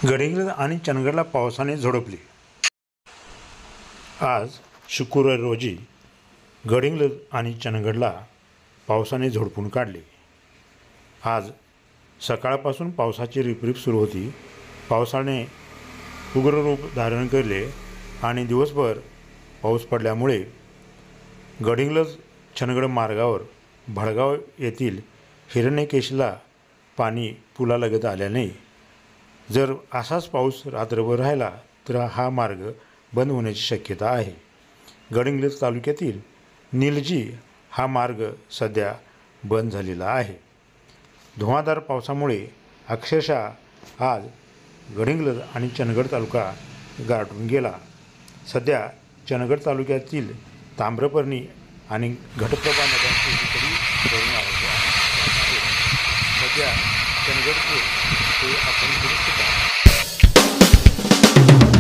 गडिंग्लज आणि चंदगडला पावसाने झोडपले. आज शुक्रवार रोजी गडिंग्लज आणि चंदगडला पावसाने झोडपून काढले. आज सकाळपासून पावसाची रिपरिप सुरू होती. पावसाने उग्र रूप धारण केले आणि दिवसभर पाऊस पडल्यामुळे गडिंग्लज चंदगड मार्गावर भडगाव येथील हिरण्यकेशीला पाणी पुलालगत आल्याने जर असाच पाऊस रात्रभर राहिला तर हा मार्ग बंद होण्याची शक्यता आहे. गडिंग्लज तालुक्यातील निलजी हा मार्ग सध्या बंद झालेला आहे. धुवांधार पावसामुळे अक्षरशः आज गडिंग्लज आणि चंदगड तालुका गारठून गेला. सध्या चंदगड तालुक्यातील ताम्रपर्णी आणि घटप्रभा नद्यांची तरी भरून आहे. सध्या चंदगडचे ते आपण